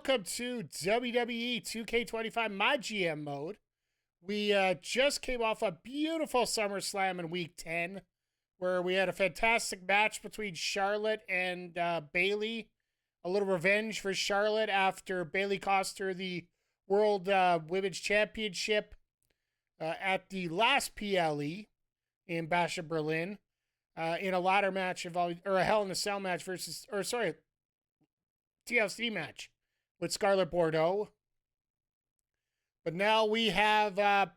welcome to WWE 2k25 myGM mode. We just came off a beautiful Summerslam in Week 10, where we had a fantastic match between Charlotte and Bayley. A little revenge for Charlotte after Bayley cost her the World Women's Championship at the last PLE in Bash of Berlin in a ladder match involving, or a Hell in a Cell match TLC match with Scarlett Bordeaux. But now we have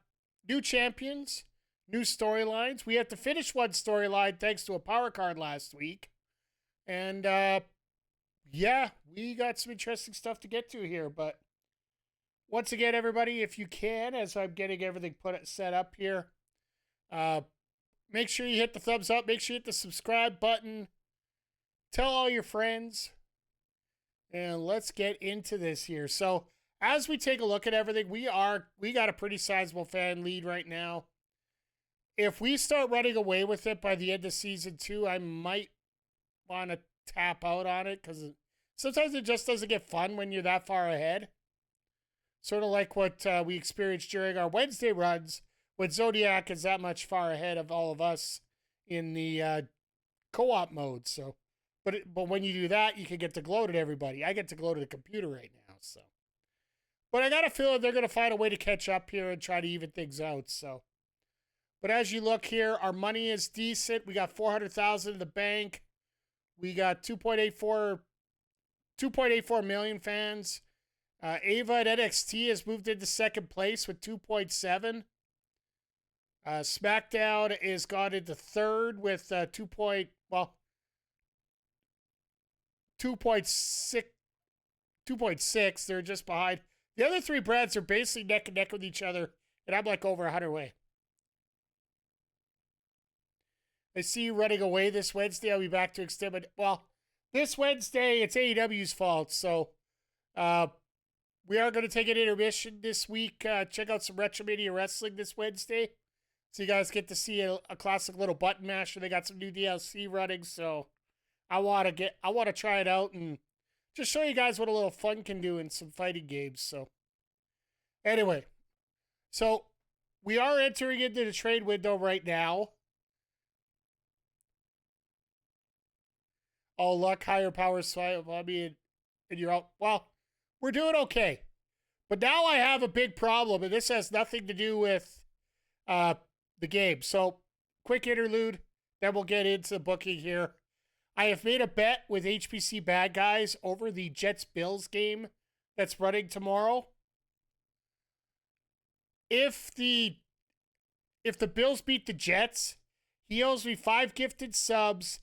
new champions, new storylines. We have to finish one storyline thanks to a power card last week. And yeah, we got some interesting stuff to get to here. But once again, everybody, if you can, as I'm getting everything set up here, make sure you hit the thumbs up. Make sure you hit the subscribe button. Tell all your friends. And let's get into this here. So as we take a look at everything, we got a pretty sizable fan lead right now. If we start running away with it by the end of season 2, I might want to tap out on it because sometimes it just doesn't get fun when you're that far ahead. Sort of like what we experienced during our Wednesday runs when Zodiac is that much far ahead of all of us in the co-op mode. So. But when you do that, you can get to gloat at everybody. I get to gloat at the computer right now, so. But I got a feeling they're going to find a way to catch up here and try to even things out, so. But as you look here, our money is decent. We got 400,000 in the bank. We got 2.84 million fans. Ava at NXT has moved into second place with 2.7. SmackDown is gone into third with 2.6. They're just behind. The other three brands are basically neck and neck with each other, and I'm like over 100 away. I see you running away this Wednesday. I'll be back to extend it. Well, this Wednesday, it's AEW's fault, so we are going to take an intermission this week. Check out some Retromania Wrestling this Wednesday, so you guys get to see a classic little button masher. They got some new DLC running, so I want to try it out and just show you guys what a little fun can do in some fighting games. So anyway, so we are entering into the trade window right now. All luck, higher powers, I mean, and you're out. Well, we're doing okay. But now I have a big problem, and this has nothing to do with the game. So quick interlude, then we'll get into the booking here. I have made a bet with HPC Bad Guys over the Jets-Bills game that's running tomorrow. If the Bills beat the Jets, he owes me 5 gifted subs,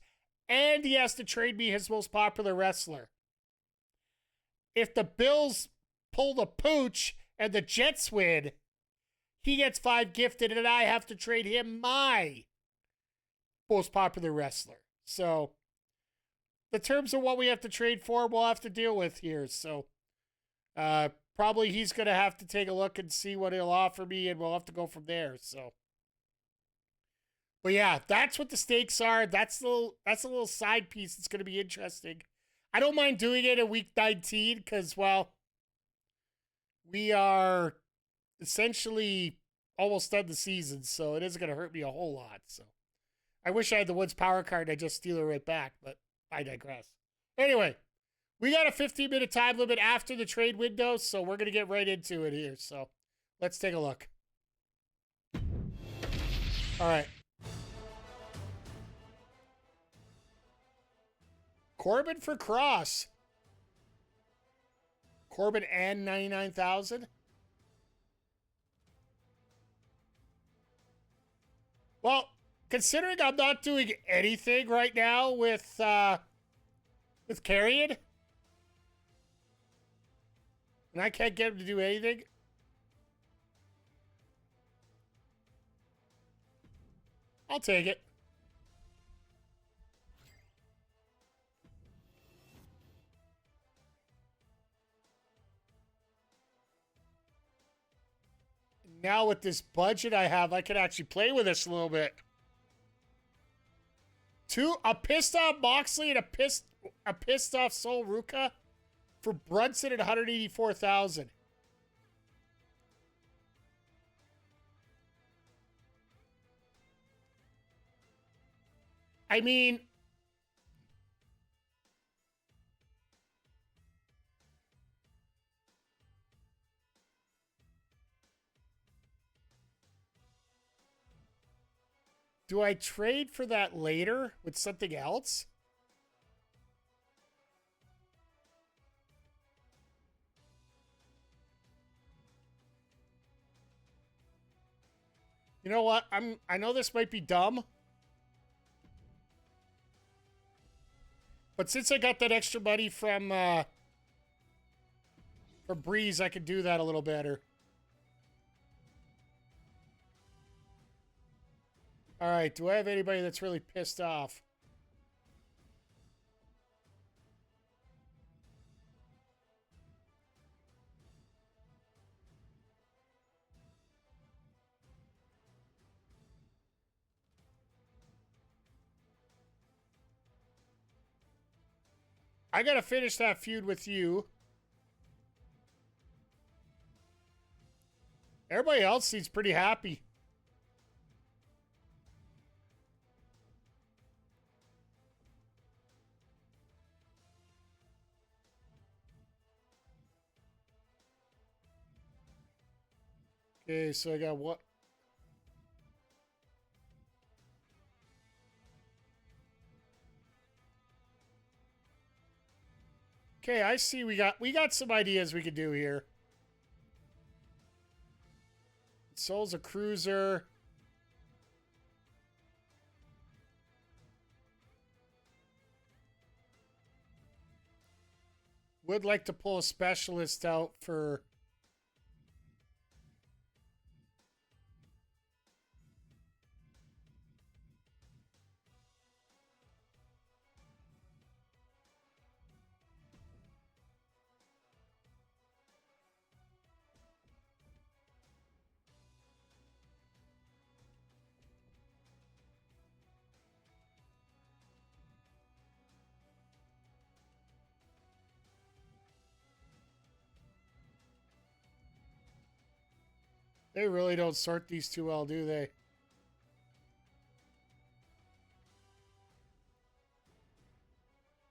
and he has to trade me his most popular wrestler. If the Bills pull the pooch and the Jets win, he gets 5 gifted, and I have to trade him my most popular wrestler. So the terms of what we have to trade for, we'll have to deal with here. So probably he's going to have to take a look and see what he'll offer me, and we'll have to go from there. So, but yeah, that's what the stakes are. That's a little side piece that's going to be interesting. I don't mind doing it in week 19 because, well, we are essentially almost done the season, so it isn't going to hurt me a whole lot. So I wish I had the Woods power card. I'd just steal it right back, but I digress. Anyway, we got a 15-minute time limit after the trade window, so we're going to get right into it here. So let's take a look. All right. Corbin for Cross. Corbin and 99,000. Well, considering I'm not doing anything right now with Carrion, and I can't get him to do anything, I'll take it. Now with this budget I have, I can actually play with this a little bit. A pissed off Moxley and a pissed off Ruca for Brunson at 184,000. I mean, do I trade for that later with something else? You know what? I know this might be dumb. But since I got that extra money from Breeze, I could do that a little better. All right, do I have anybody that's really pissed off? I got to finish that feud with you. Everybody else seems pretty happy. Okay, so I got what? Okay, I see we got some ideas we could do here. Soul's a cruiser. Would like to pull a specialist out for... They really don't sort these too well, do they?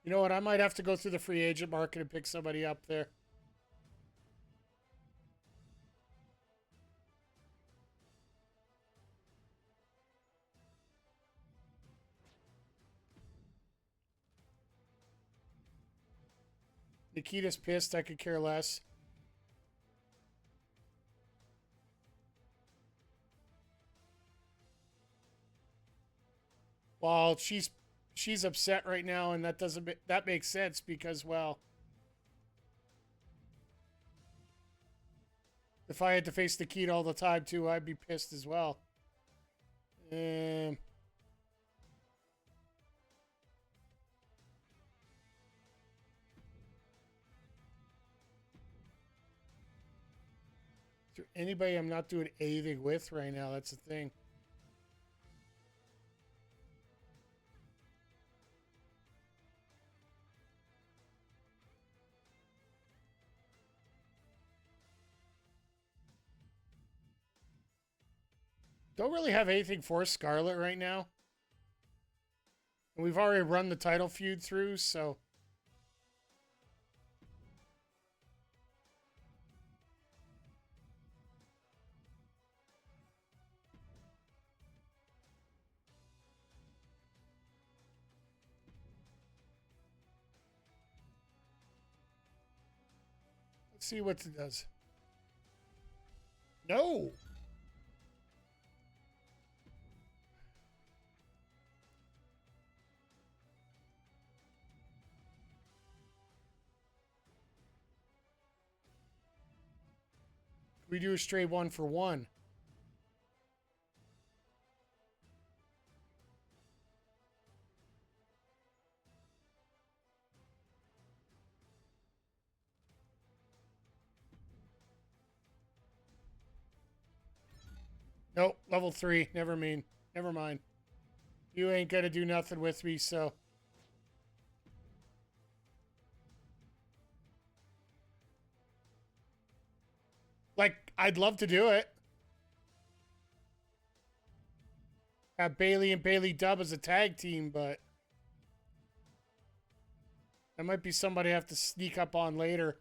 You know what? I might have to go through the free agent market and pick somebody up there. Nikita's pissed. I could care less. Well, she's upset right now, and that makes sense because, well, if I had to face Nikita all the time too, I'd be pissed as well. Is there anybody I'm not doing anything with right now? That's the thing. Don't really have anything for Scarlet right now. And we've already run the title feud through, so... Let's see what it does. No! We do a straight 1-for-1. Nope, level 3. Never mind. You ain't gonna do nothing with me, so... Like, I'd love to do it. Have Bailey and Bailey Dub as a tag team, but that might be somebody I have to sneak up on later.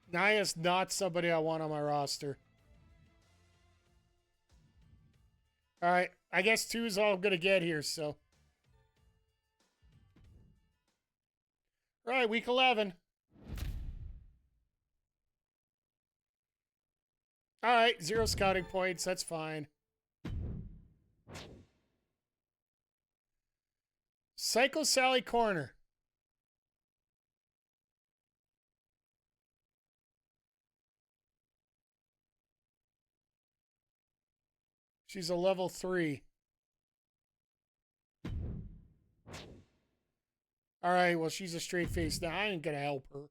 Naya's not somebody I want on my roster. All right. I guess 2 is all I'm going to get here, so. All right, week 11. All right, 0 scouting points. That's fine. Psycho Sally Corner. She's a level 3. All right, well, she's a straight face. Now, I ain't going to help her.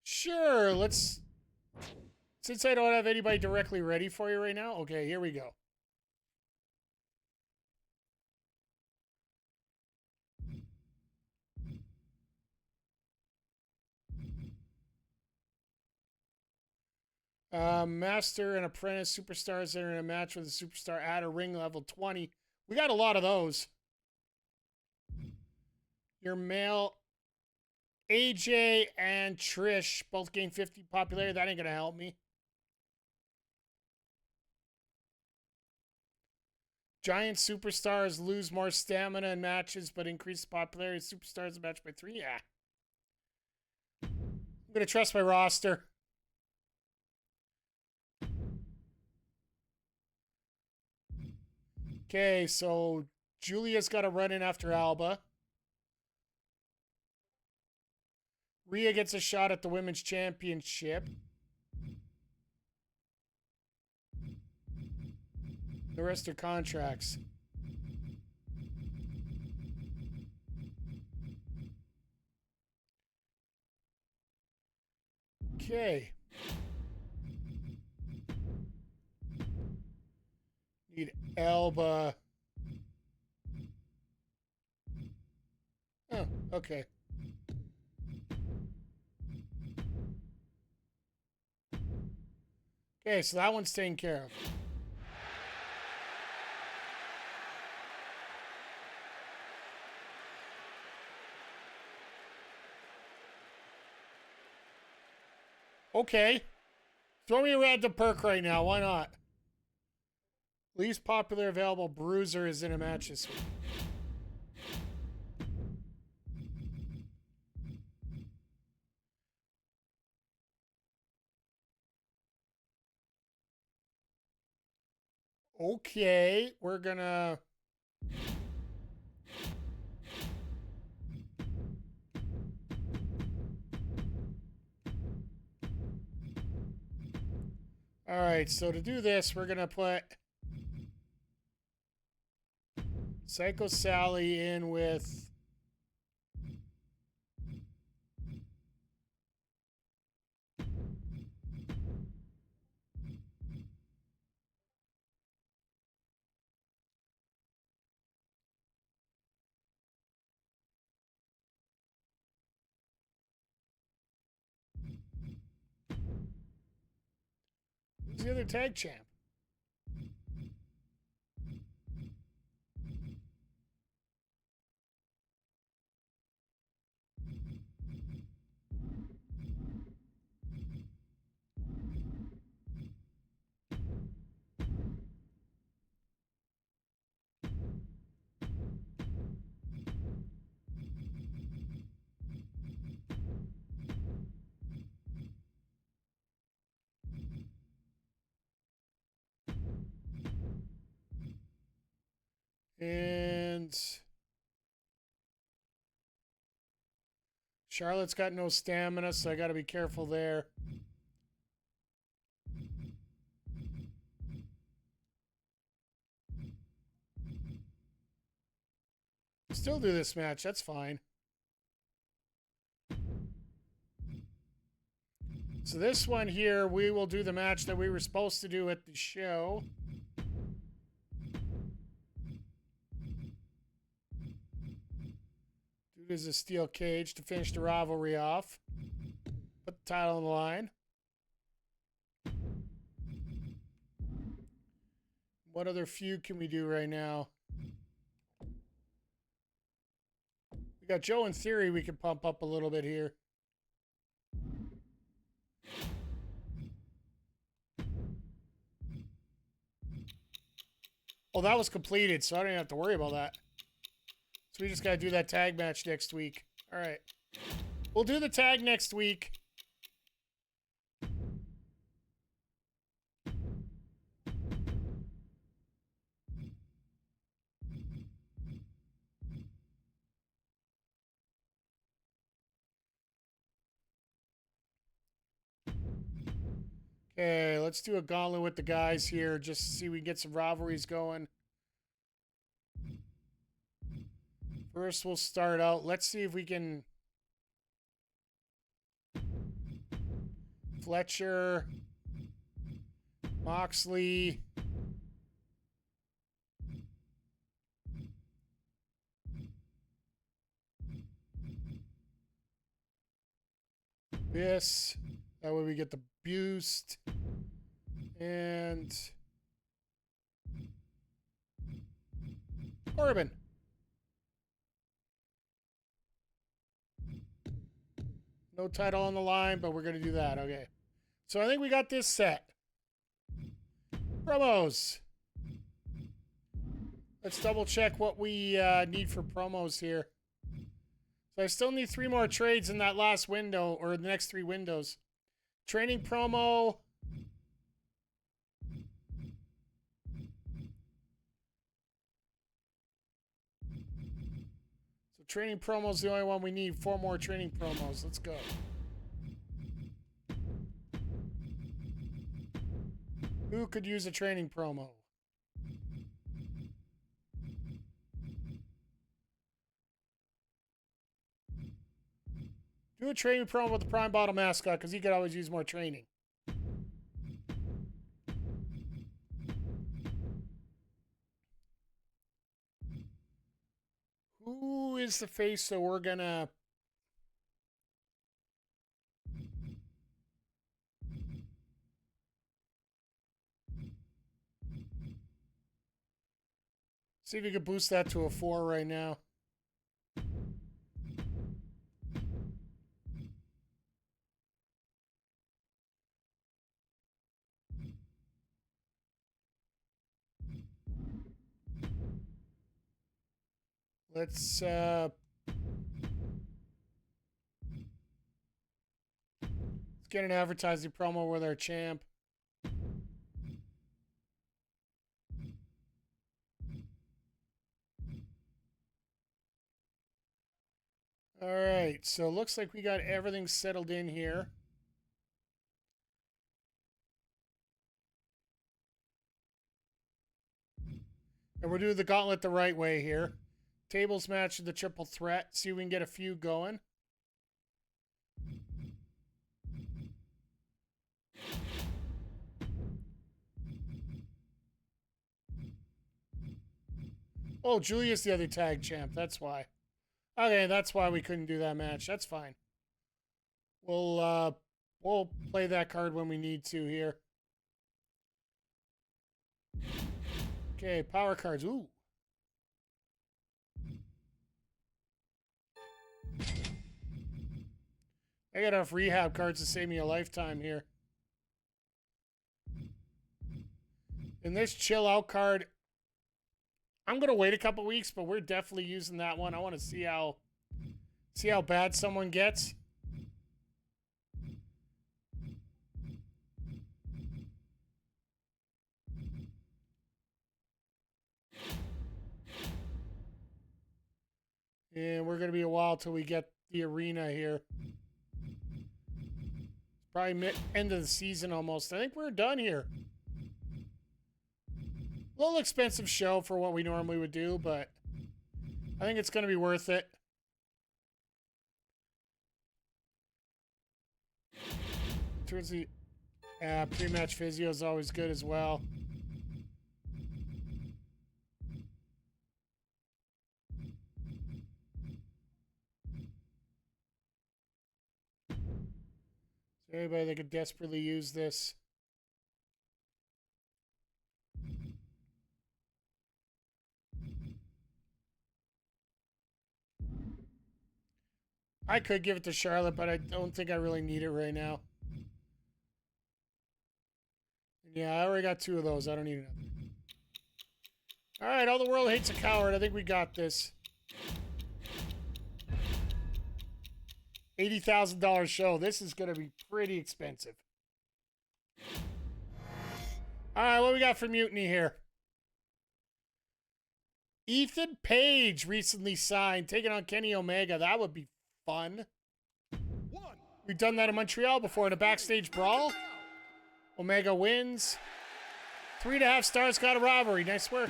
Sure, let's... Since I don't have anybody directly ready for you right now, okay, here we go. Master and Apprentice Superstars that are in a match with a superstar at a ring level 20. We got a lot of those. Your male AJ and Trish both gain 50 popularity. That ain't going to help me. Giant superstars lose more stamina in matches, but increase the popularity of superstars in match by 3. Yeah. I'm going to trust my roster. Okay, so Julia's got to run in after Alba. Rhea gets a shot at the Women's Championship. The rest are contracts. Okay. Need Alba. Oh, okay. Okay, so that one's taken care of. Okay. Throw me a random perk right now. Why not? Least popular available bruiser is in a match this week. Okay, we're gonna... All right, so to do this, we're gonna put Psycho Sally in with... Who's the other tag champ? And Charlotte's got no stamina, so I got to be careful there. still do this match. That's fine. So this one here, we will do the match that we were supposed to do at the show. Dude is a steel cage to finish the rivalry off. Put the title on the line. What other feud can we do right now? We got Joe in Theory we can pump up a little bit here. Oh, that was completed, so I don't even have to worry about that. So we just got to do that tag match next week. All right. We'll do the tag next week. Okay, let's do a gauntlet with the guys here just to see if we can get some rivalries going. First, we'll start out. Let's see if we can... FLetcher, Moxley, this. That way we get the boost. And Corbin. No title on the line, but we're going to do that. Okay. So I think we got this set. Promos. Let's double check what we need for promos here. So I still need 3 more trades in that last window, or the next 3 windows. Training promo. So training promo is the only one we need. 4 more training promos. Let's go. Who could use a training promo? Do a training promo with the Prime Bottle mascot because he could always use more training. Who is the face that we're gonna... See if you can boost that to a 4 right now. Let's get an advertising promo with our champ. All right, so it looks like we got everything settled in here. And we're doing the gauntlet the right way here. Tables match with the triple threat. See if we can get a few going. Oh, Julia's the other tag champ. That's why. Okay, that's why we couldn't do that match. That's fine. We'll play that card when we need to here. Okay, power cards. Ooh. I got enough rehab cards to save me a lifetime here. In this chill out card, I'm gonna wait a couple weeks, but we're definitely using that one. I want to see how bad someone gets. And we're gonna be a while till we get the arena here. Probably end of the season almost. I think we're done here. A little expensive show for what we normally would do, but I think it's going to be worth it. Towards the pre-match physio is always good as well. Is there anybody that could desperately use this? I could give it to Charlotte, but I don't think I really need it right now. Yeah, I already got 2 of those. I don't need another. All right, all the world hates a coward. I think we got this. $80,000 show. This is going to be pretty expensive. All right, what we got for Mutiny here? Ethan Page recently signed, taking on Kenny Omega. That would be fun. We've done that in Montreal before in a backstage brawl. Omega wins. 3.5 stars, got a rivalry. Nice work.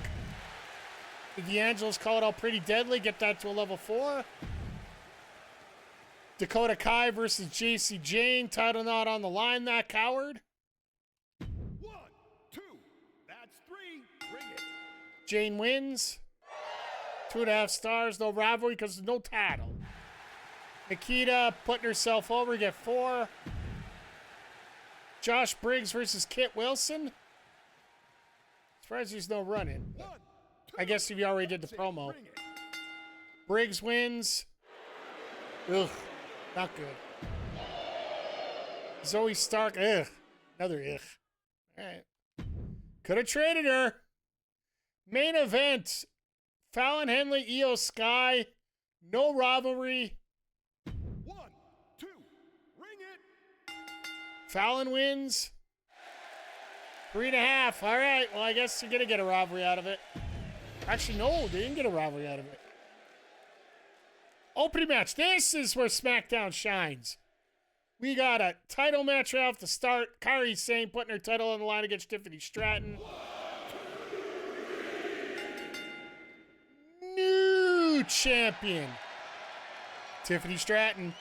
The D'Angelos call it all pretty deadly. Get that to a level 4. Dakota Kai versus JC Jane. Title not on the line, that coward. 1, 2, that's 3. Bring it. Jane wins. 2.5 stars. No rivalry because there's no title. Nikita putting herself over. Get 4. Josh Briggs versus Kit Wilson. Surprised there's no run-in. I guess if you already did the promo. Briggs wins. Ugh, not good. Zoe Stark. Ugh, another ugh. All right. Could have traded her. Main event. Fallon Henley, Io Sky. No rivalry. 1, 2, ring it. Fallon wins. 3.5. All right. Well, I guess you're going to get a rivalry out of it. Actually, no, they didn't get a rivalry out of it. Opening match. This is where SmackDown shines. We got a title match right off the start. Kairi Sane putting her title on the line against Tiffany Stratton. New champion. Tiffany Stratton.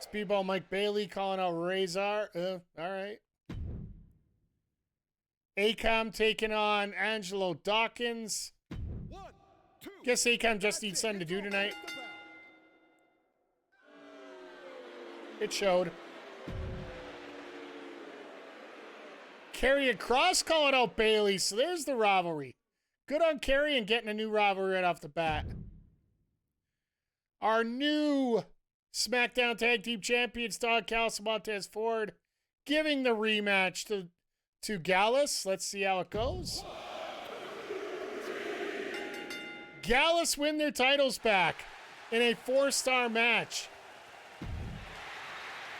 Speedball Mike Bailey calling out Razor. All right. Akam taking on Angelo Dawkins. 1, 2. Guess Akam just needs something to do tonight. It showed. Karrion Kross calling out Bailey, so there's the rivalry. Good on Karrion getting a new rivalry right off the bat. Our new SmackDown Tag Team Champions, Don Callis and Montez Ford, giving the rematch to Gallus. Let's see how it goes. Gallus win their titles back in a 4-star match.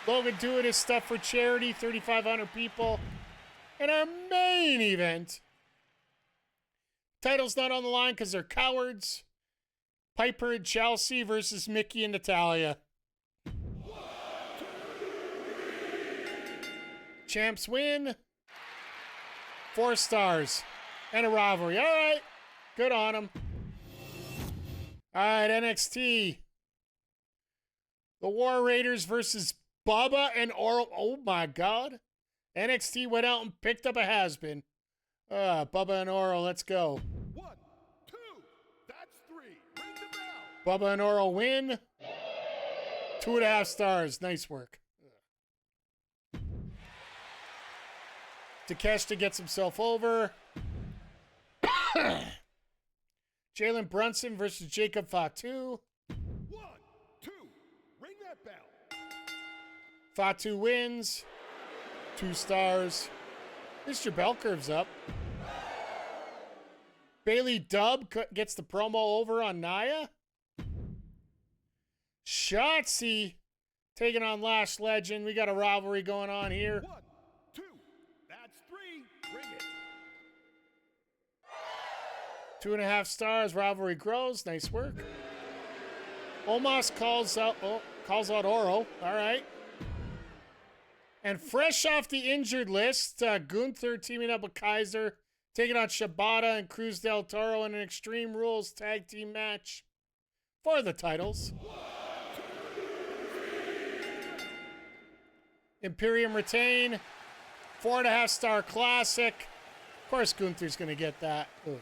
Logan doing his stuff for charity, 3,500 people. And our main event. Title's not on the line because they're cowards. Piper and Chelsea versus Mickey and Natalia. Champs win. 4 stars. And a rivalry. All right. Good on them. All right, NXT. The War Raiders versus Bubba and Oral. Oh, my God. NXT went out and picked up a has-been. Bubba and Oral, let's go. 1, 2, that's 3. Ring the bell. Bubba and Oral win. 2.5 stars. Nice work. Takeshita gets himself over. Jalen Brunson versus Jacob Fatu. 1, 2, ring that bell. Fatu wins. 2 stars. Mr. Bell curves up. Bailey Dubb gets the promo over on Nia. Shotzi taking on Lash Legend. We got a rivalry going on here. 1, 2, that's 3. Ring it. 2.5 stars. Rivalry grows. Nice work. Omos calls out Oro. All right. And fresh off the injured list, Gunther teaming up with Kaiser taking on Shibata and Cruz del Toro in an Extreme Rules tag team match for the titles. Imperium retain. 4.5-star classic. Of course, Gunther's going to get that. Ugh.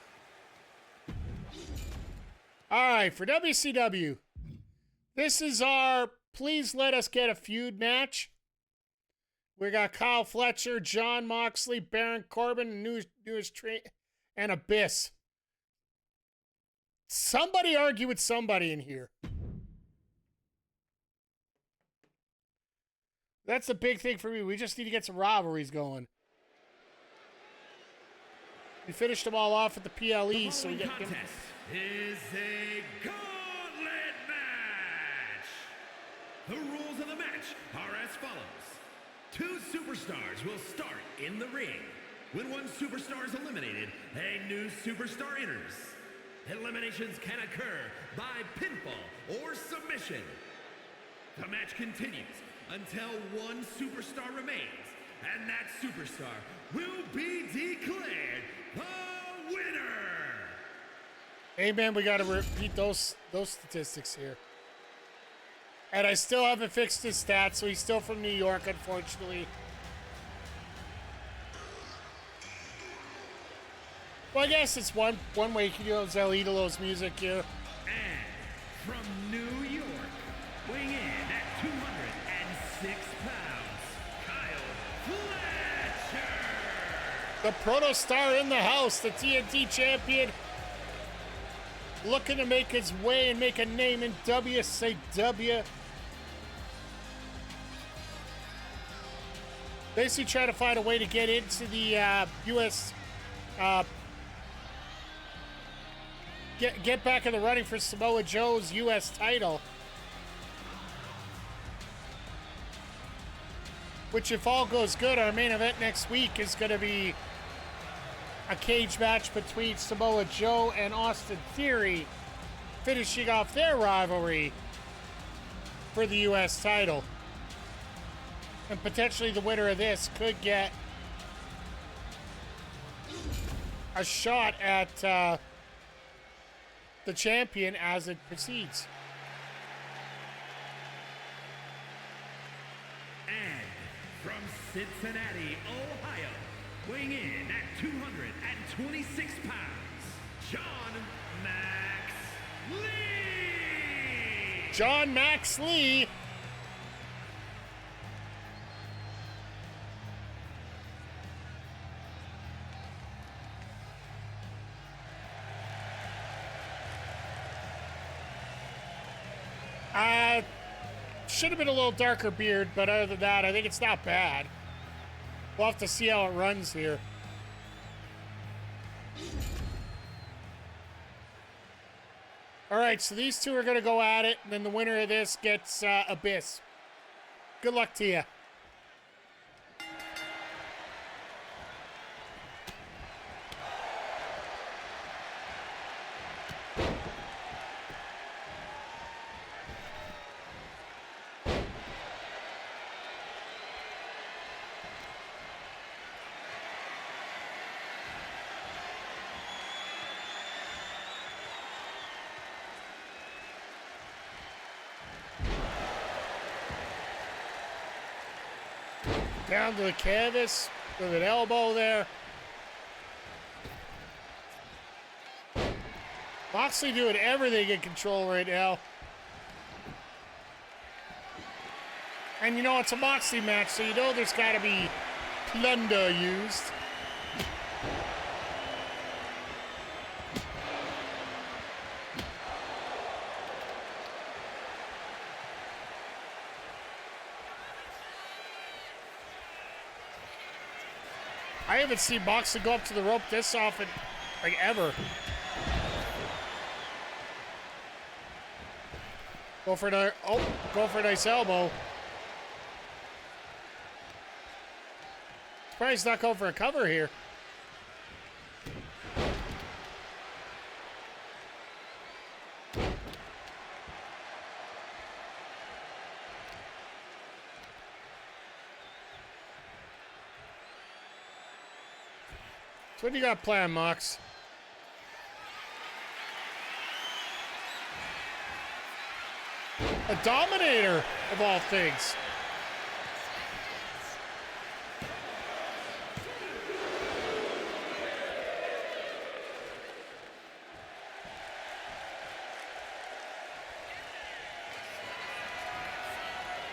All right, for WCW, this is our please let us get a feud match. We got Kyle Fletcher, John Moxley, Baron Corbin, and Abyss. Somebody argue with somebody in here. That's the big thing for me. We just need to get some rivalries going. We finished them all off at the PLE, so we get contest is a gauntlet match. The rules of the match are as follows. 2 superstars will start in the ring. When one superstar is eliminated, a new superstar enters. Eliminations can occur by pinfall or submission. The match continues until one superstar remains, and that superstar will be declared the winner. Hey man, we got to repeat those statistics here. And I still haven't fixed his stats, so he's still from New York, unfortunately. Well, I guess it's one way you can use El Idolo's music here. And from New York, weighing in at 206 pounds, Kyle Fletcher. The Proto Star in the house, the TNT champion, looking to make his way and make a name in WCW. Basically trying to find a way to get into the U.S. Get back in the running for Samoa Joe's U.S. title. Which, if all goes good, our main event next week is going to be a cage match between Samoa Joe and Austin Theory, finishing off their rivalry for the U.S. title. And potentially the winner of this could get a shot at the champion as it proceeds. And from Cincinnati, Ohio, weighing in at 226 pounds, John Max Lee. John Max Lee. Should have been a little darker beard, but other than that, I think it's not bad. We'll have to see how it runs here. All right, so these two are going to go at it, and then the winner of this gets Abyss. Good luck to you. Down to the canvas with an elbow there. Moxley doing everything in control right now. And you know, it's a Moxley match, so you know there's got to be plunder used. I haven't seen Moxley go up to the rope this often, like ever. Go for a nice elbow. Surprised he's not going for a cover here. So what do you got planned, Mox? A Dominator, of all things.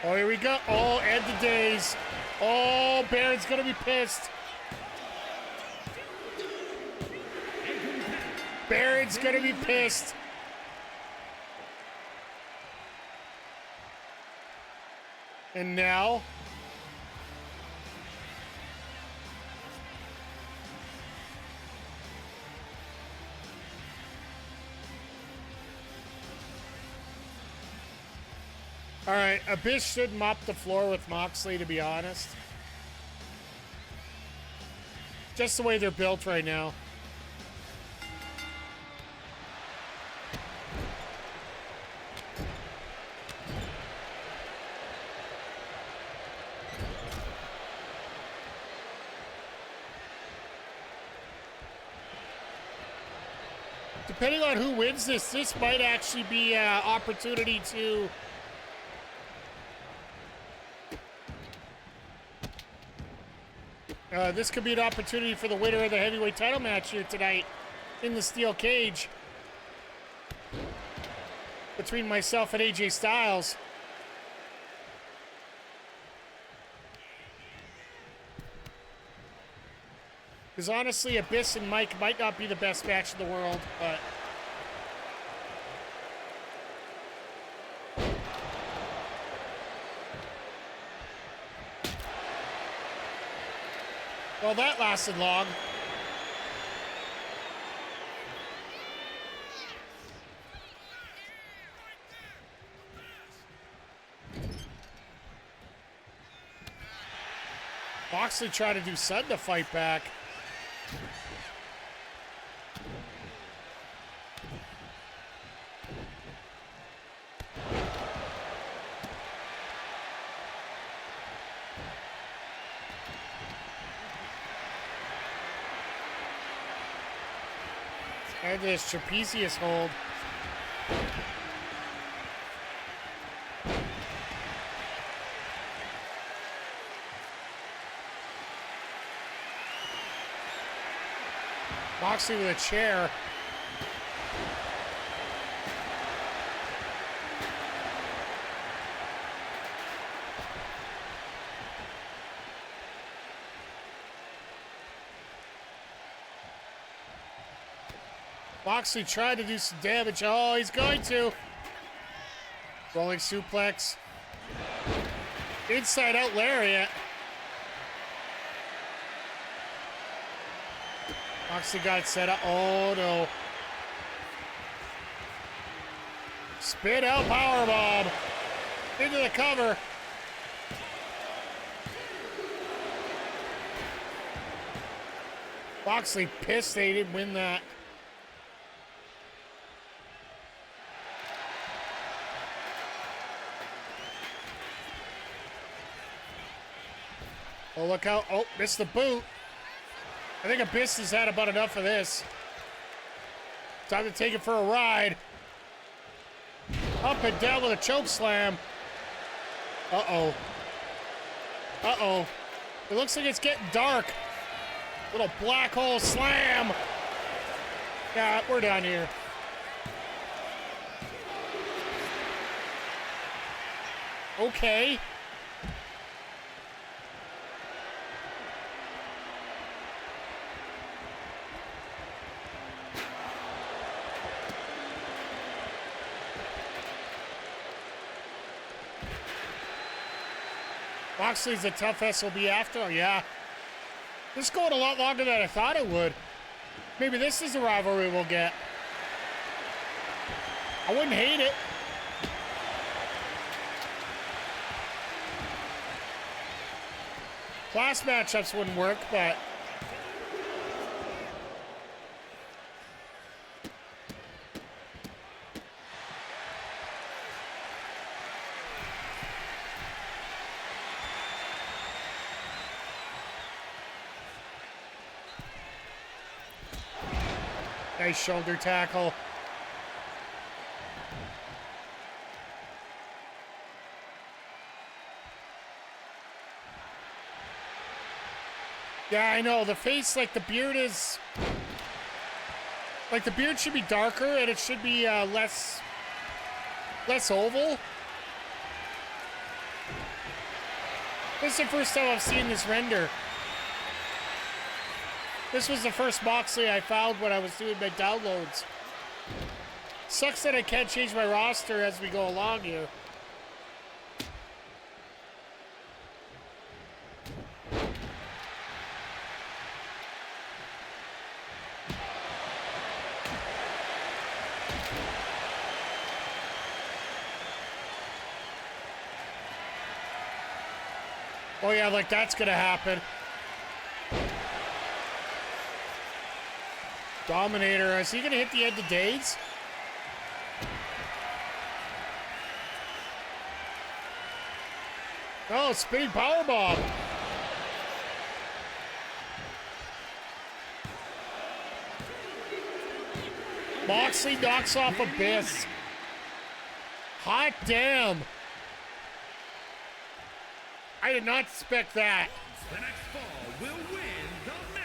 Oh, here we go. Oh, end the days. Oh, Baron's going to be pissed. Baron's going to be pissed. And now... All right, Abyss should mop the floor with Moxley, to be honest. Just the way they're built right now. Depending on who wins this, this might actually be an opportunity to... this could be an opportunity for the winner of the heavyweight title match here tonight in the steel cage between myself and AJ Styles. Because honestly, Abyss and Mike might not be the best match in the world, but... Well, that lasted long. Moxley tried to do Sun to fight back. And this trapezius hold. Moxley with a chair. Moxley tried to do some damage. Oh, he's going to. Rolling suplex. Inside out lariat. Moxley got it set up. Oh, no. Spin out powerbomb. Into the cover. Moxley pissed they didn't win that. Oh, look out. Oh, missed the boot. I think Abyss has had about enough of this. Time to take it for a ride. Up and down with a choke slam. Uh-oh. Uh-oh. It looks like it's getting dark. Little black hole slam. Yeah, we're done here. Okay. Moxley's a tough SOB after, yeah. This is going a lot longer than I thought it would. Maybe this is the rivalry we'll get. I wouldn't hate it. Class matchups wouldn't work, but... Nice shoulder tackle. Yeah, I know. The face, like the beard is... Like the beard should be darker and it should be less oval. This is the first time I've seen this render. This was the first Moxley I found when I was doing my downloads. Sucks that I can't change my roster as we go along here. Oh yeah, like that's gonna happen. Dominator, is he gonna hit the end of days? Oh, spinning powerbomb. Moxley knocks off Abyss. Hot damn. I did not expect that. The next fall will win the match.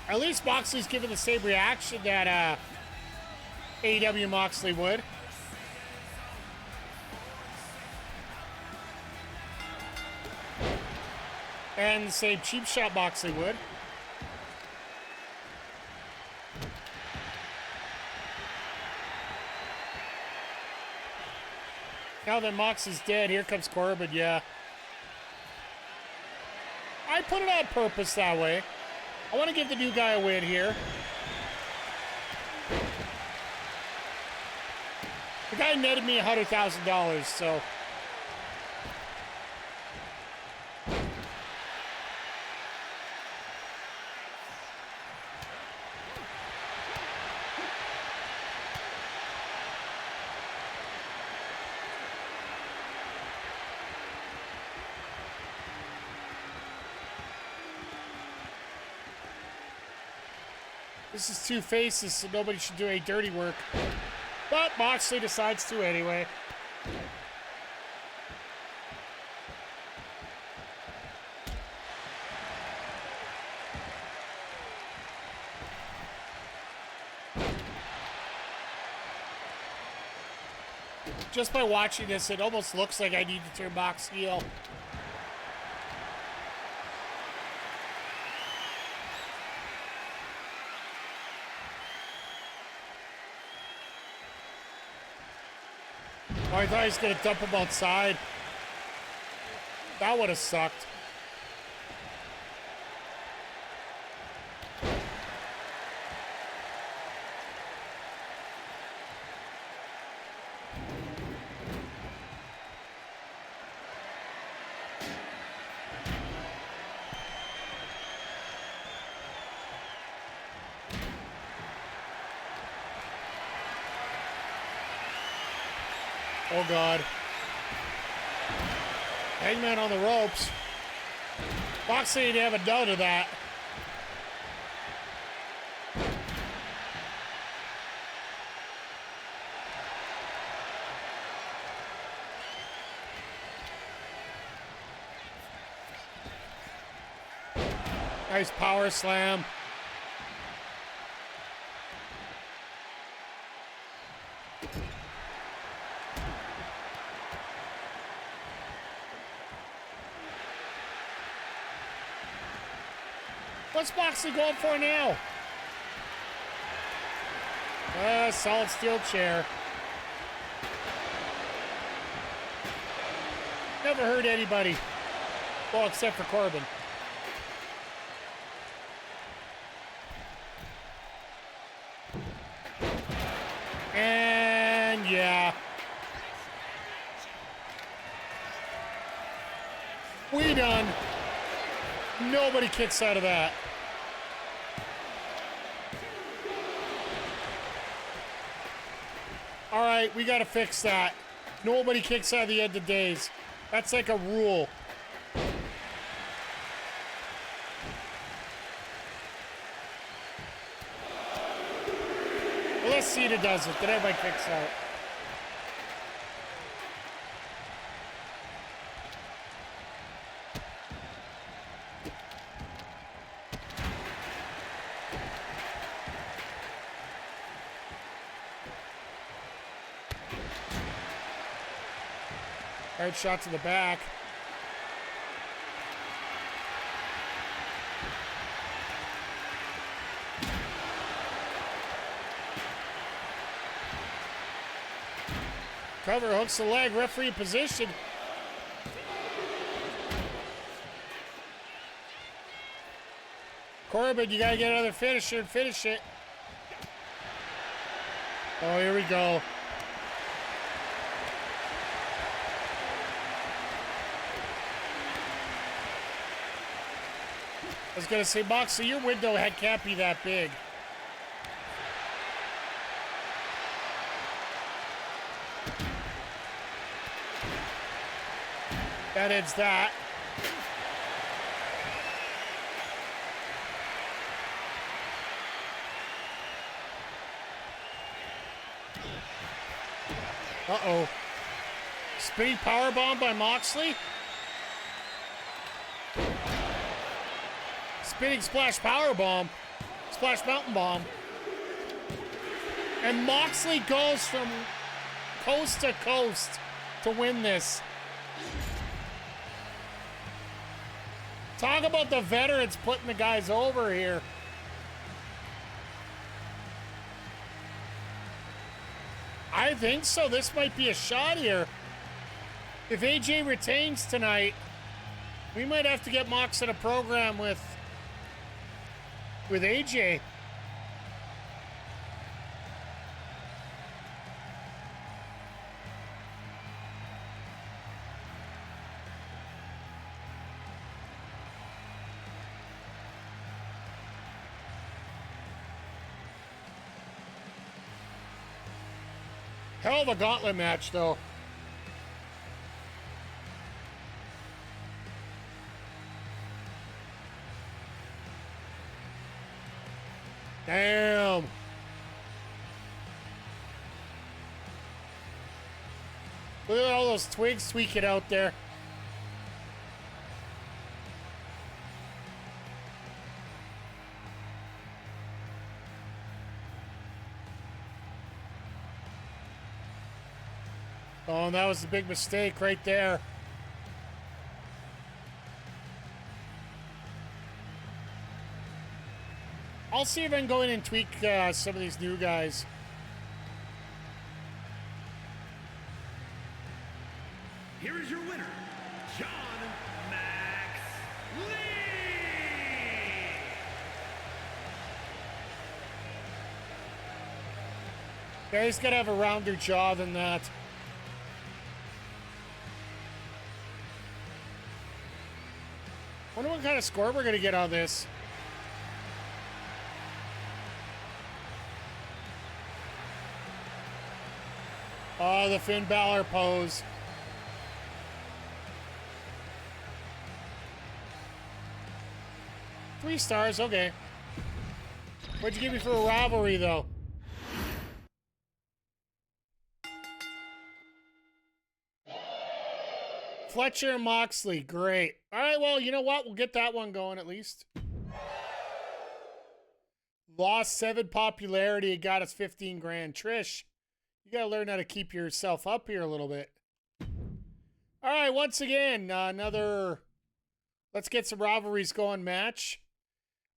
At least Moxley's given the same reaction that AEW Moxley would. And the same cheap shot Moxley would. Now that Mox is dead, here comes Corbin, yeah. I put it on purpose that way. I want to give the new guy a win here. The guy netted me $100,000, so... This is two faces, so nobody should do any dirty work. But Moxley decides to anyway. Just by watching this, it almost looks like I need to turn Mox heel. Oh, I thought he was going to dump him outside. That would have sucked. Oh, God. Hangman on the ropes. Moxley didn't have a no to that. Nice power slam. What's Moxley going for now? Solid steel chair. Never hurt anybody. Well, except for Corbin. And yeah. We done. Nobody kicks out of that. All right, we got to fix that. Nobody kicks out of the end of days. That's like a rule. Well, let's see who does it. Then everybody kicks out. Right shot to the back. Cover, hooks the leg, referee position. Corbin, you gotta get another finisher and finish it. Oh, here we go. I was gonna say, Moxley, your window can't be that big. That ends that. Uh-oh. Spinning powerbomb by Moxley. Spinning splash powerbomb. Splash mountain bomb. And Moxley goes from coast to coast to win this. Talk about the veterans putting the guys over here. I think so. This might be a shot here. If AJ retains tonight, we might have to get Mox in a program with AJ. Hell of a gauntlet match, though. Damn. Look at all those twigs tweaking out there. Oh, and that was a big mistake right there. I'll see if I can go in and tweak some of these new guys. Here is your winner, John Moxley. Yeah, he's got to have a rounder jaw than that. Wonder what kind of score we're going to get on this. Oh, the Finn Balor pose. Three stars, okay. What'd you give me for a rivalry, though? FLetcher and Moxley, great. All right, well, you know what? We'll get that one going at least. Lost 7 popularity, it got us 15 grand. Trish, you got to learn how to keep yourself up here a little bit. All right, once again, another let's get some rivalries going match.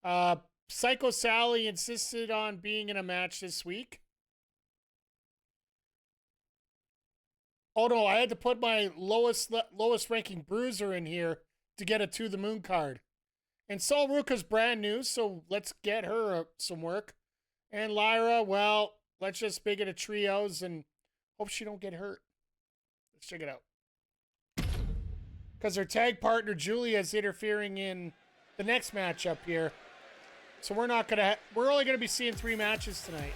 Psycho Sally insisted on being in a match this week. Oh no, I had to put my lowest ranking bruiser in here to get a To the Moon card. And Sol Ruca's brand new, so let's get her some work. And Lyra, well, let's just make it a trios and hope she don't get hurt. Let's check it out. Because her tag partner Julia is interfering in the next matchup here. So we're only gonna be seeing 3 matches tonight.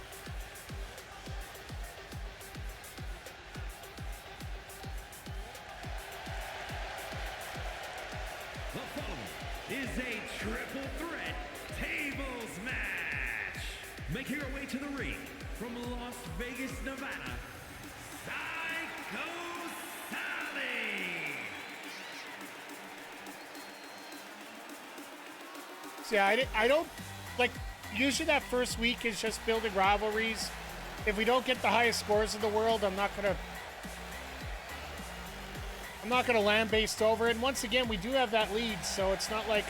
making her way to the ring from Las Vegas, Nevada, Psycho Sally. See, I don't, like, usually that first week is just building rivalries. If we don't get the highest scores in the world, I'm not gonna land-based over it. And once again, we do have that lead, so it's not like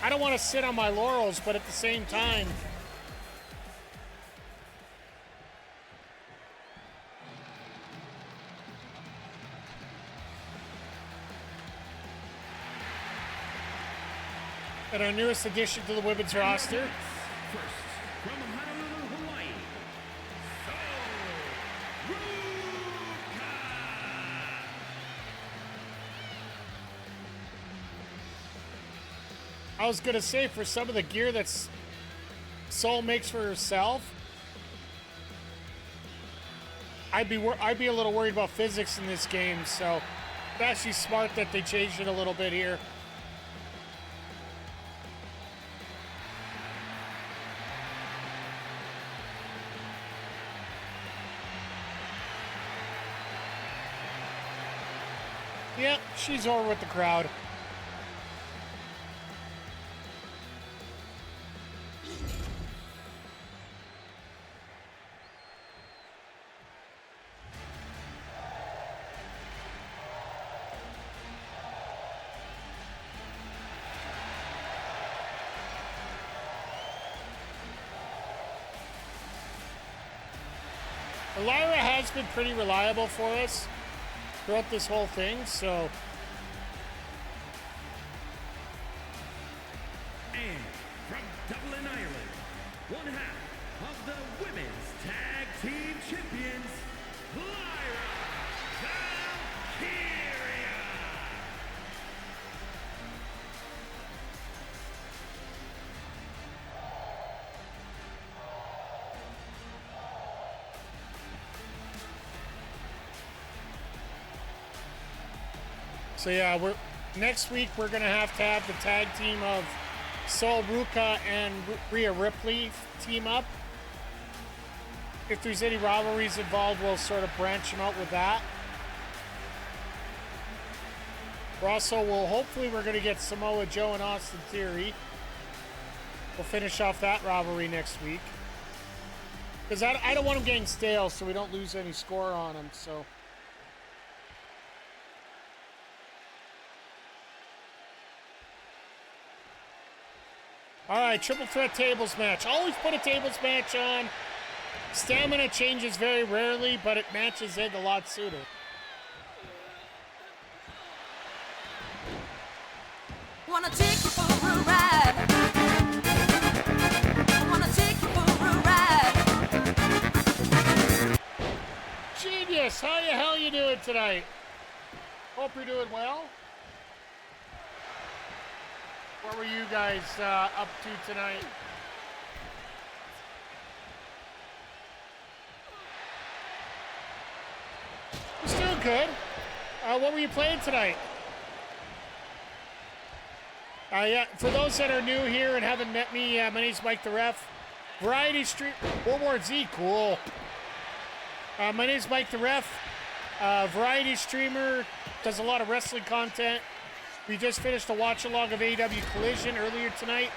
I don't want to sit on my laurels, but at the same time, and our newest addition to the women's roster. First, from Honolulu, Hawaii, Ruca. I was gonna say, for some of the gear that Soul makes for herself, I'd be a little worried about physics in this game. So it's actually smart that they changed it a little bit here. Yep, she's over with the crowd. Lyra has been pretty reliable for us throughout this whole thing, so. And from Dublin, Ireland, one half of the Women's Tag Team Champions, Lyra, Valkyria. So yeah, next week we're gonna have to have the tag team of Sol, Ruca, and Rhea Ripley team up. If there's any rivalries involved, we'll sort of branch them out with that. Hopefully we're gonna get Samoa Joe and Austin Theory. We'll finish off that rivalry next week. Because I don't want them getting stale, so we don't lose any score on them, so. All right, triple threat tables match. Always put a tables match on. Stamina changes very rarely, but it matches in a lot sooner. Wanna take you for a ride. Wanna take you for a ride. Genius, how the hell you doing tonight? Hope you're doing well. What were you guys up to tonight? It's doing good. What were you playing tonight? Yeah, for those that are new here and haven't met me, my name's miketheref. Variety Street, World War Z, cool. My name's miketheref. Variety streamer, does a lot of wrestling content. We just finished a watch-along of AEW Collision earlier tonight,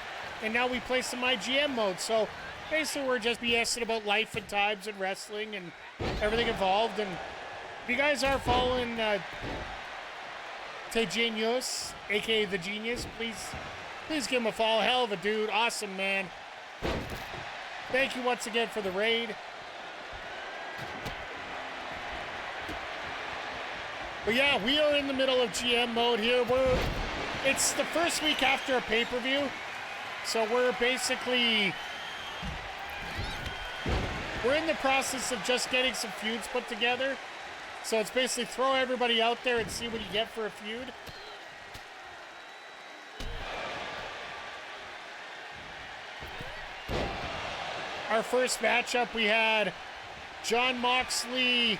and now we play some myGM mode. So basically we're just BSing about life and times and wrestling and everything involved. And if you guys are following Te Genius, aka The Genius, please give him a follow. Hell of a dude. Awesome, man. Thank you once again for the raid. But yeah, we are in the middle of GM mode here. It's the first week after a pay-per-view, so we're in the process of just getting some feuds put together. So it's basically throw everybody out there and see what you get for a feud. Our first matchup, we had John Moxley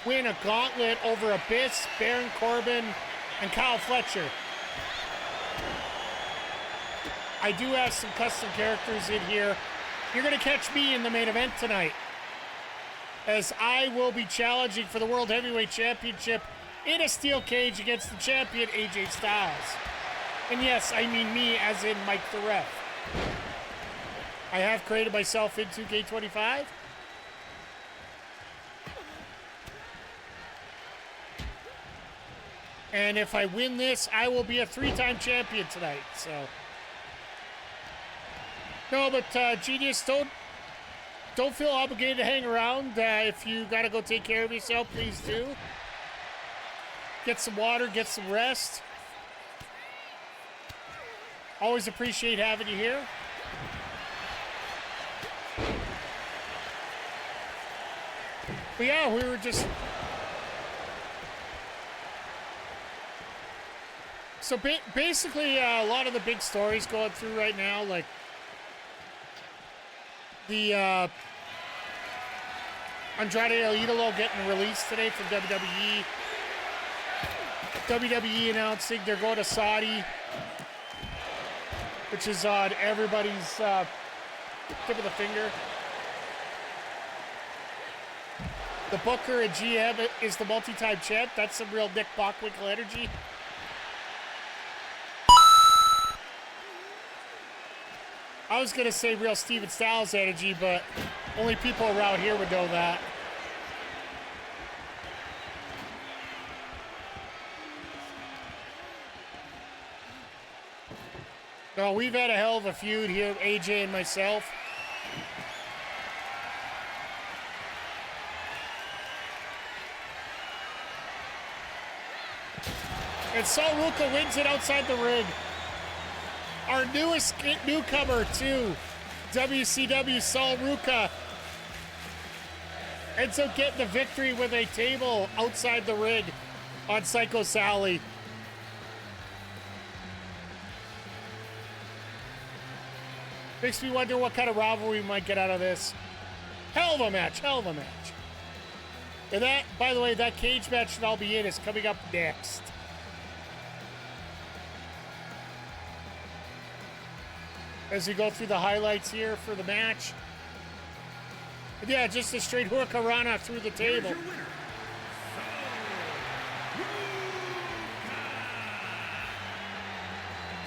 win a gauntlet over Abyss, Baron Corbin, and Kyle Fletcher. I do have some custom characters in here. You're going to catch me in the main event tonight, as I will be challenging for the World Heavyweight Championship in a steel cage against the champion, AJ Styles. And yes, I mean me, as in miketheref. I have created myself in 2k25. And if I win this, I will be a 3-time champion tonight, so. No, but Genius, don't feel obligated to hang around. If you gotta go take care of yourself, please do. Get some water, get some rest. Always appreciate having you here. But yeah, we were just... So basically, a lot of the big stories going through right now, like the Andrade El Idolo getting released today from WWE. WWE announcing they're going to Saudi, which is on everybody's tip of the finger. The Booker and GM is the multi-time champ. That's some real Nick Bockwinkel energy. I was going to say real Steven Styles energy, but only people around here would know that. No, we've had a hell of a feud here, AJ and myself. And Saul Ruca wins it outside the ring. Our newest newcomer to WCW, Saul Ruca, ends up getting the victory with a table outside the ring on Psycho Sally. Makes me wonder what kind of rivalry we might get out of this. Hell of a match, hell of a match. And that, by the way, that cage match that I'll be in is coming up next. As we go through the highlights here for the match. And yeah, just a straight hurricanrana through the table. Here's your winner,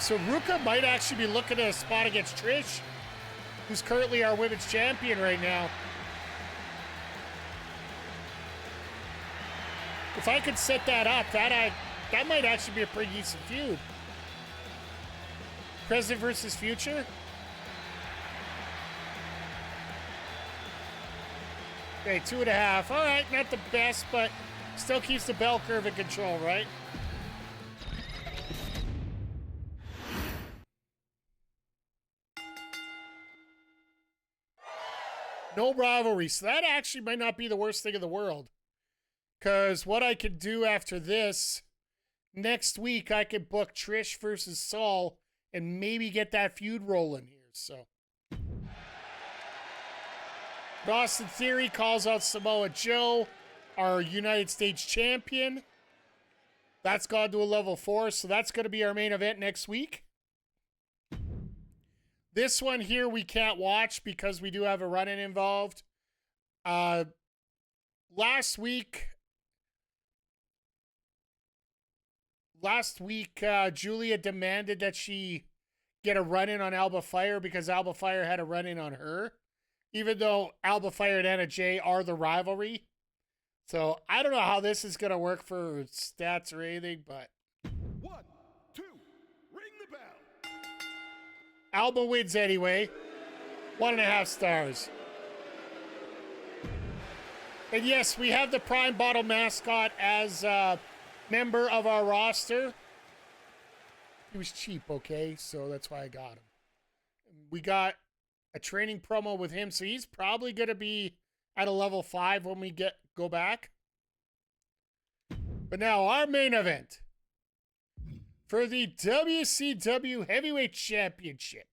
So Ruca might actually be looking at a spot against Trish, who's currently our women's champion right now. If I could set that up, that might actually be a pretty decent feud. Present versus future. Okay, 2.5. All right, not the best, but still keeps the bell curve in control, right? No rivalry. So that actually might not be the worst thing in the world. Because what I could do after this, next week I could book Trish versus Saul and maybe get that feud rolling here. So Austin Theory calls out Samoa Joe, our United States champion. That's gone to a level 4, so that's going to be our main event next week. This one here we can't watch because we do have a run-in involved. Last week, Julia demanded that she get a run-in on Alba Fyre because Alba Fyre had a run-in on her, even though Alba Fyre and Anna Jay are the rivalry. So I don't know how this is going to work for stats or anything, but 1, 2, ring the bell. Alba wins anyway. 1.5 stars. And yes, we have the Prime Bottle mascot as a member of our roster. He was cheap, okay? So that's why I got him. We got a training promo with him, so he's probably going to be at a level 5 when we go back. But now our main event for the WCW Heavyweight Championship.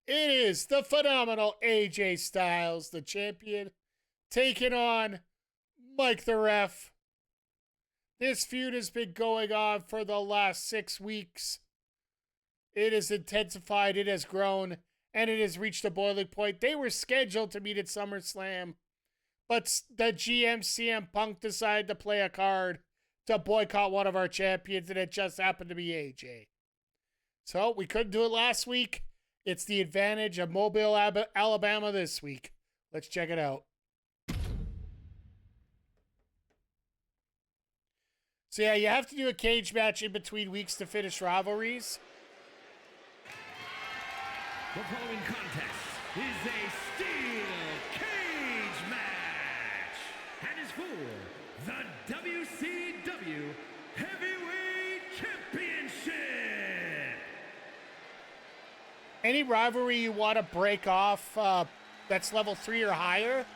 It is the phenomenal AJ Styles, the champion, taking on miketheref. This feud has been going on for the last 6 weeks. It has intensified, it has grown, and it has reached a boiling point. They were scheduled to meet at SummerSlam, but the GM CM Punk decided to play a card to boycott one of our champions, and it just happened to be AJ. So we couldn't do it last week. It's the advantage of Mobile, Alabama this week. Let's check it out. So yeah, you have to do a cage match in between weeks to finish rivalries. The following contest is a steel cage match and is for the WCW Heavyweight Championship. Any rivalry you want to break off that's level 3 or higher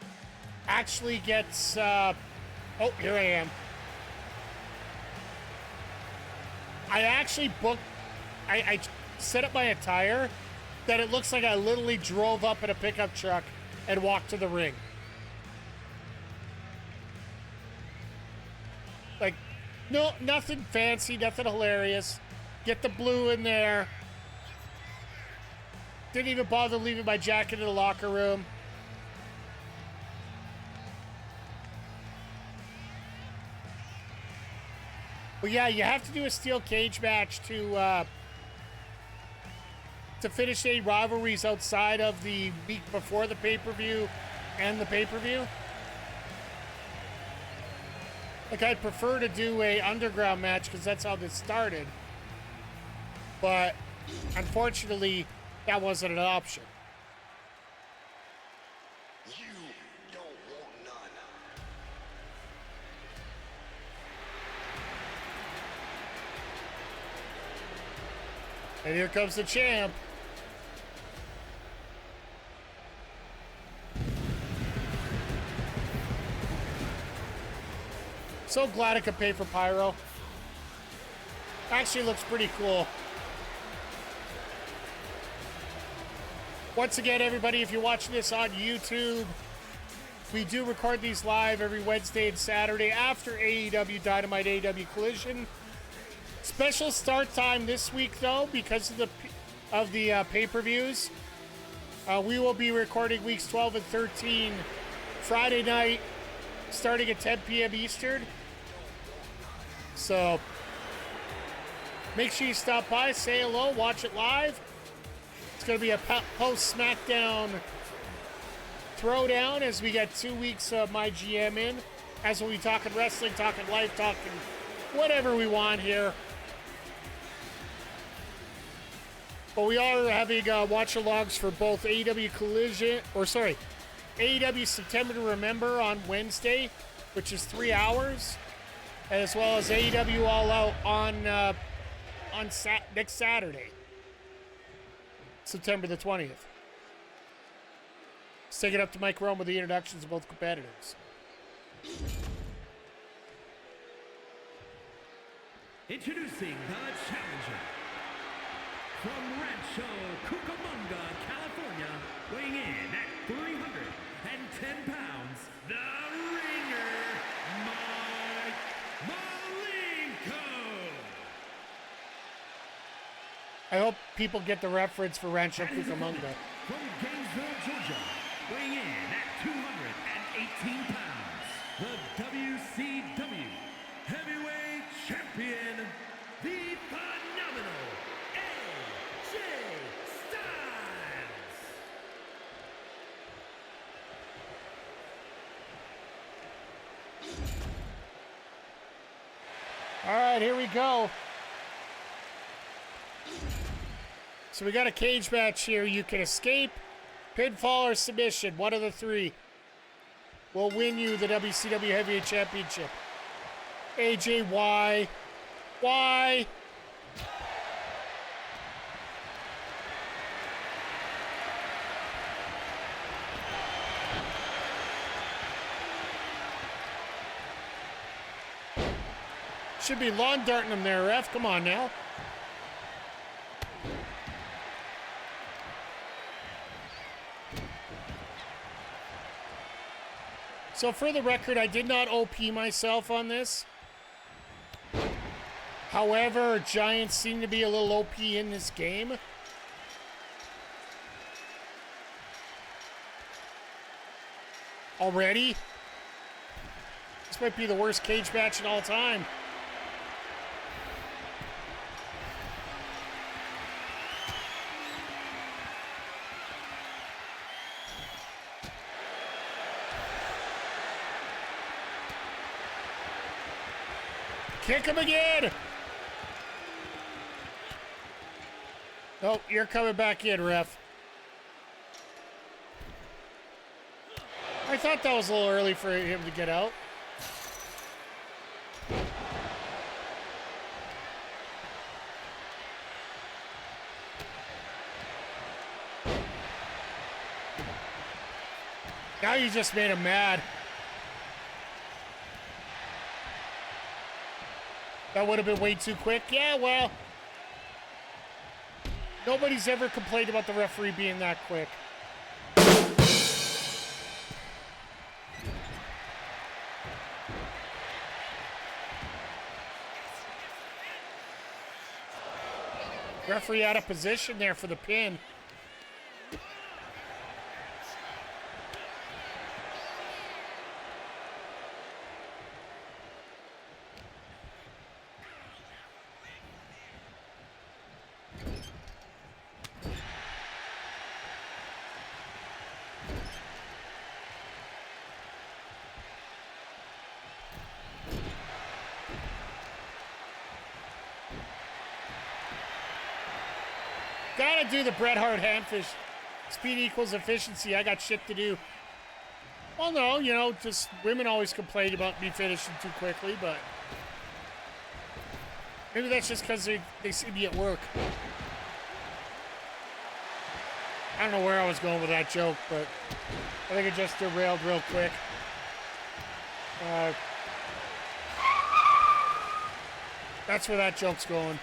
actually gets... oh, here I am. I actually booked... I set up my attire that it looks like I literally drove up in a pickup truck and walked to the ring. Like, no, nothing fancy, nothing hilarious. Get the blue in there. Didn't even bother leaving my jacket in the locker room. But yeah, you have to do a steel cage match to finish any rivalries outside of the week before the pay-per-view and the pay-per-view. Like, I'd prefer to do a underground match because that's how this started. But unfortunately, that wasn't an option. You don't want none. And here comes the champ. So glad I could pay for pyro. Actually looks pretty cool. Once again, everybody, if you're watching this on YouTube, we do record these live every Wednesday and Saturday after AEW Dynamite, AEW Collision. Special start time this week, though, because of the pay-per-views. We will be recording weeks 12 and 13 Friday night, starting at 10 p.m. Eastern. So make sure you stop by, say hello, watch it live. It's going to be a post-SmackDown throwdown as we get 2 weeks of myGM in. As we'll be talking wrestling, talking life, talking whatever we want here. But we are having watch-alongs for both AEW Collision, AEW September to Remember on Wednesday, which is 3 hours, as well as AEW All Out on next Saturday, September the 20th. Let's take it up to Mike Rome with the introductions of both competitors. Introducing the challenger. From Rancho Cucamonga, California, weighing in at 310 pounds, the ringer, Mike Malenko. I hope people get the reference for Rancho And his Cucamonga. opponent from Gainesville, Georgia, weighing in at 218 pounds, the WCW Heavyweight Champion, the phenomenal AJ Styles. All right, here we go. So we got a cage match here. You can escape, pinfall, or submission. One of the three will win you the WCW Heavyweight Championship. AJ, why? Why? Should be lawn darting him there, ref. Come on now. So for the record, I did not OP myself on this. However, Giants seem to be a little OP in this game. Already? This might be the worst cage match in all time. Kick him again! Nope, you're coming back in, ref. I thought that was a little early for him to get out. Now you just made him mad. That would have been way too quick. Yeah, well, nobody's ever complained about the referee being that quick. Referee out of position there for the pin. Gotta do the Bret Hart handfish. Speed equals efficiency. I got shit to do. Well, no, you know, just women always complain about me finishing too quickly, but maybe that's just because they see me at work. I don't know where I was going with that joke, but I think it just derailed real quick. That's where that joke's going.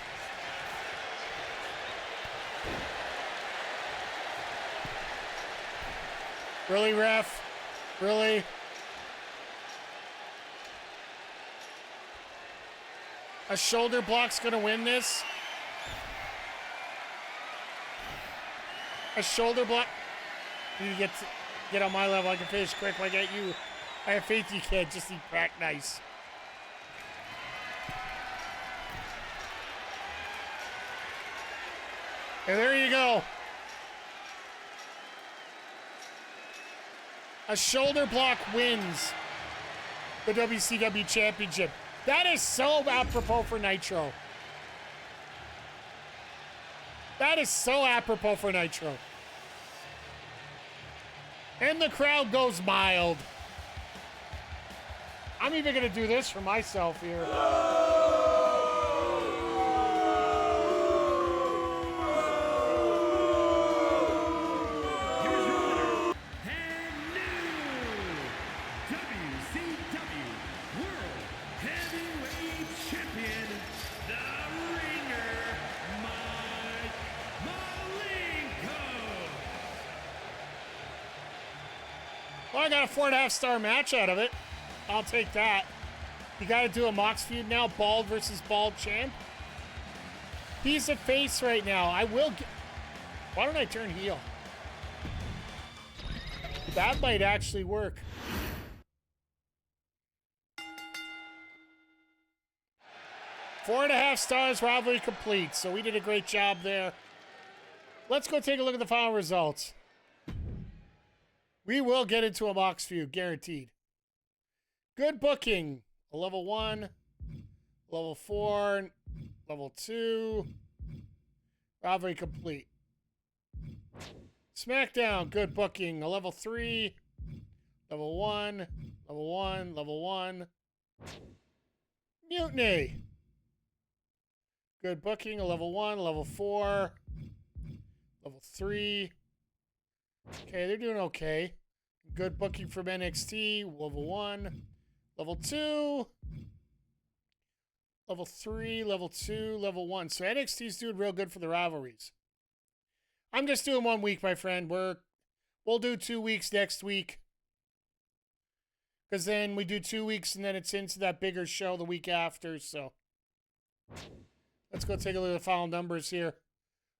Really, ref? Really? A shoulder block's gonna win this? A shoulder block? You get on my level. I can finish quick like at you. I have faith you can. Just need crack nice. And there you go. A shoulder block wins the WCW Championship. That is so apropos for Nitro. That is so apropos for Nitro. And the crowd goes mild. I'm even going to do this for myself here. Well, I got a 4.5-star match out of it. I'll take that. You got to do a Mox feud now, bald versus bald champ. He's a face right now. I will get... Why don't I turn heel? That might actually work. Four and a half stars, rivalry complete. So we did a great job there. Let's go take a look at the final results. We will get into a Mox feud, guaranteed. Good booking. A level 1, level 4, level 2. Rivalry complete. SmackDown, good booking. A level 3, level 1, level 1, level 1. Mutiny. Good booking. A level 1, level 4, level 3. Okay, they're doing okay. Good booking from NXT. Level 1. Level 2. Level 3. Level 2. Level 1. So NXT's doing real good for the rivalries. I'm just doing 1 week, my friend. We'll do 2 weeks next week. Because then we do 2 weeks and then it's into that bigger show the week after, so... Let's go take a look at the final numbers here.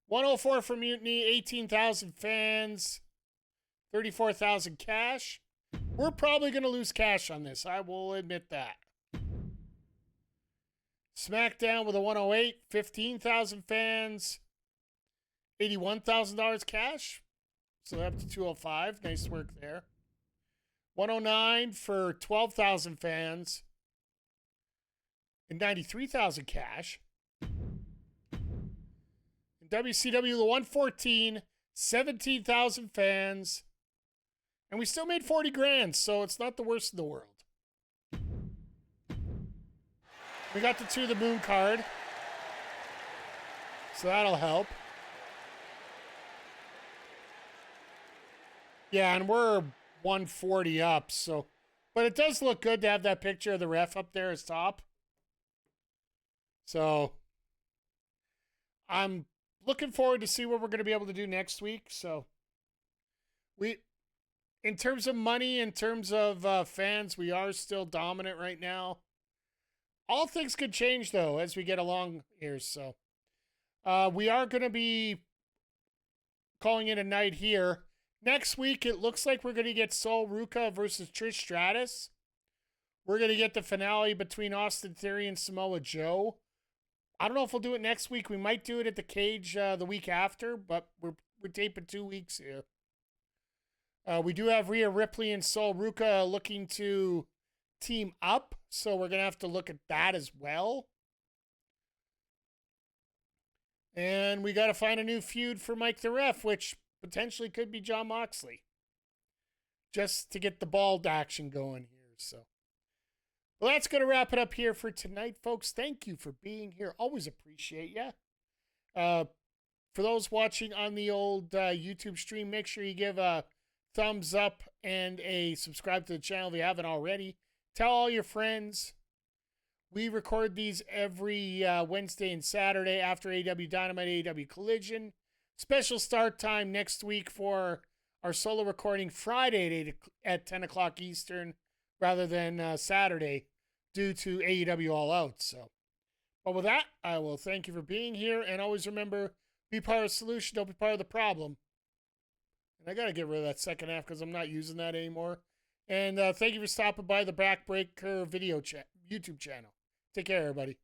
104 for Mutiny, 18,000 fans, 34,000 cash. We're probably going to lose cash on this. I will admit that. SmackDown with a 108, 15,000 fans, $81,000 cash. So up to 205. Nice work there. 109 for 12,000 fans and 93,000 cash. In WCW, the 114, 17,000 fans. And we still made 40 grand, so it's not the worst in the world. We got the 2 of the Moon card. So that'll help. Yeah, and we're 140 up, so. But it does look good to have that picture of the ref up there as top. So I'm looking forward to see what we're going to be able to do next week. So in terms of money, in terms of fans, we are still dominant right now. All things could change, though, as we get along here. So we are going to be calling it a night here. Next week, it looks like we're going to get Sol Ruca versus Trish Stratus. We're going to get the finale between Austin Theory and Samoa Joe. I don't know if we'll do it next week. We might do it at the Cage the week after, but we're taping 2 weeks here. We do have Rhea Ripley and Sol Ruca looking to team up, so we're going to have to look at that as well. And we got to find a new feud for miketheref, which potentially could be Jon Moxley, just to get the bald action going here. So, well, that's going to wrap it up here for tonight, folks. Thank you for being here. Always appreciate you. For those watching on the old YouTube stream, make sure you give a thumbs up and a subscribe to the channel if you haven't already. Tell all your friends. We record these every Wednesday and Saturday after AEW Dynamite, AEW Collision. Special start time next week for our solo recording Friday at 10 o'clock Eastern rather than Saturday due to AEW All Out. So, but with that, I will thank you for being here. And always remember, be part of the solution, don't be part of the problem. And I got to get rid of that second half because I'm not using that anymore. And thank you for stopping by the Backbreaker video YouTube channel. Take care, everybody.